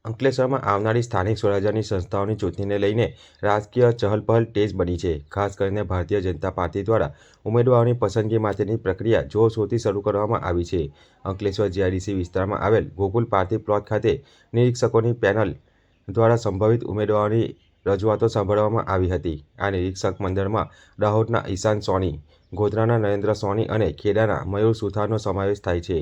અંકલેશ્વરમાં આવનારી સ્થાનિક સ્વરાજ્યની સંસ્થાઓની ચૂંટણીને લઈને રાજકીય ચહલપહલ તેજ બની છે। ખાસ કરીને ભારતીય જનતા પાર્ટી દ્વારા ઉમેદવારોની પસંદગી માટેની પ્રક્રિયા જોરશોરથી શરૂ કરવામાં આવી છે। અંકલેશ્વર જીઆઈડીસી વિસ્તારમાં આવેલ ગોકુલ પાર્ટી પ્લોટ ખાતે નિરીક્ષકોની પેનલ દ્વારા સંભવિત ઉમેદવારોની રજૂઆતો સાંભળવામાં આવી હતી। આ નિરીક્ષક મંડળમાં દાહોદના ઈશાન સોની, ગોધરાના નરેન્દ્ર સોની અને ખેડાના મયુર સુથારનો સમાવેશ થાય છે।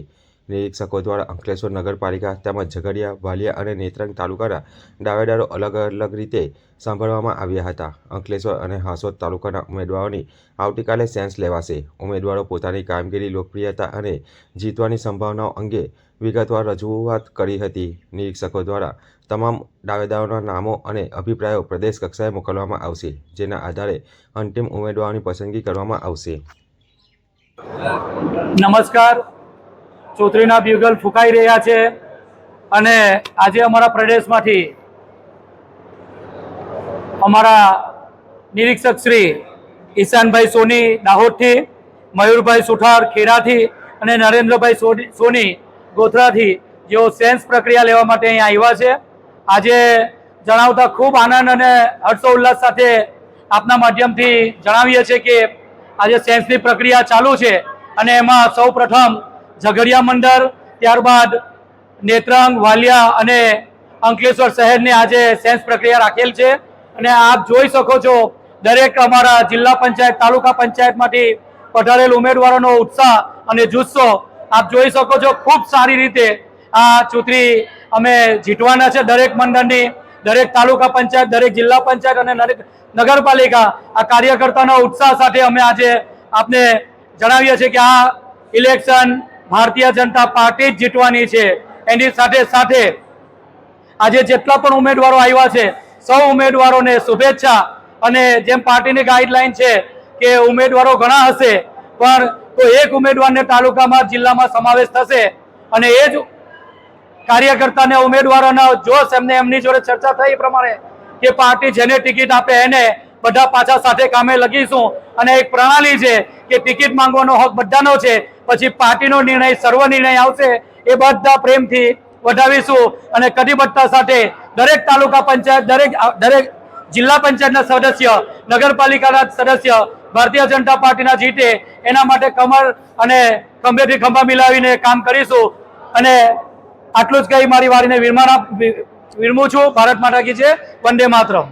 નિરીક્ષકો દ્વારા અંકલેશ્વર નગરપાલિકા તેમજ ઝઘડિયા, વાલિયા અને નેત્રંગ તાલુકાના દાવેદારો અલગ અલગ રીતે સાંભળવામાં આવ્યા હતા। અંકલેશ્વર અને હાસોદ તાલુકાના ઉમેદવારોની આવતીકાલે સેન્સ લેવાશે। ઉમેદવારો પોતાની કામગીરી, લોકપ્રિયતા અને જીતવાની સંભાવનાઓ અંગે વિગતવાર રજૂઆત કરી હતી। નિરીક્ષકો દ્વારા તમામ દાવેદારોના નામો અને અભિપ્રાયો પ્રદેશ કક્ષાએ મોકલવામાં આવશે, જેના આધારે અંતિમ ઉમેદવારોની પસંદગી કરવામાં આવશે। નમસ્કાર। ચૌધરીના બ્યુગલ ફૂંકાઈ રહ્યા છે અને આજે અમારા પ્રદેશમાંથી અમારા નિરીક્ષક શ્રી ઈશાનભાઈ સોની દાહોદથી, મયુરભાઈ સુથાર ખેડાથી અને નરેન્દ્રભાઈ સોની ગોધરાથી જેઓ સેન્સ પ્રક્રિયા લેવા માટે અહીંયા આવ્યા છે। આજે જણાવતા ખૂબ આનંદ અને હર્ષોલ્લાસ સાથે આપના માધ્યમથી જણાવીએ છીએ કે આજે સેન્સની પ્રક્રિયા ચાલુ છે અને એમાં સૌ પ્રથમ ઝઘડિયા મંડળ, ત્યારબાદ નેત્રંગ, વાલિયા અને અંકલેશ્વર શહેરની આજે સેન્સ પ્રક્રિયા રાખેલ છે। અને આપ જોઈ શકો છો દરેક અમારા જિલ્લા પંચાયત, તાલુકા પંચાયતમાંથી પધારેલ ઉમેદવારોનો ઉત્સાહ અને જુસ્સો આપ જોઈ શકો છો। ખૂબ સારી રીતે આ ચૂંટણી અમે જીતવાના છે। દરેક મંડળની, દરેક તાલુકા પંચાયત, દરેક જિલ્લા પંચાયત અને દરેક નગરપાલિકા આ કાર્યકર્તાના ઉત્સાહ સાથે અમે આજે આપને જણાવીએ છીએ કે આ ઇલેક્શન ભારતીય જનતા પાર્ટી જ જીતવાની છે। એની સાથે સાથે આજે જેટલા પણ ઉમેદવારો આવ્યા છે સૌ ઉમેદવારોને શુભેચ્છા। અને જેમ પાર્ટીની ગાઈડલાઈન છે કે ઉમેદવારો ઘણા હશે પણ તો એક ઉમેદવારને તાલુકામાં, જિલ્લામાં સમાવેશ થશે અને એ જ કાર્યકર્તાને, ઉમેદવારોના જોશ એમને એમની જોડે ચર્ચા થઈ એ પ્રમાણે કે પાર્ટી જેને ટિકિટ આપે એને બધા પાછા સાથે કામે લગીશું। અને એક પ્રણાલી છે કે ટિકિટ માંગવાનો હક બધાનો છે, પછી પાર્ટીનો નિર્ણય, સર્વ નિર્ણય આવશે એ બધા પ્રેમથી વધાવીશું અને કટિબદ્ધતા સાથે દરેક તાલુકા પંચાયત, દરેક જિલ્લા પંચાયતના સદસ્ય, નગરપાલિકાના સદસ્ય ભારતીય જનતા પાર્ટીના જીતે એના માટે કમર અને ખંભેથી ખંભા મિલાવીને કામ કરીશું। અને આટલું જ કહી મારી વારીને વિરમું છું। ભારત માતા કી જય, વંદે માતરમ।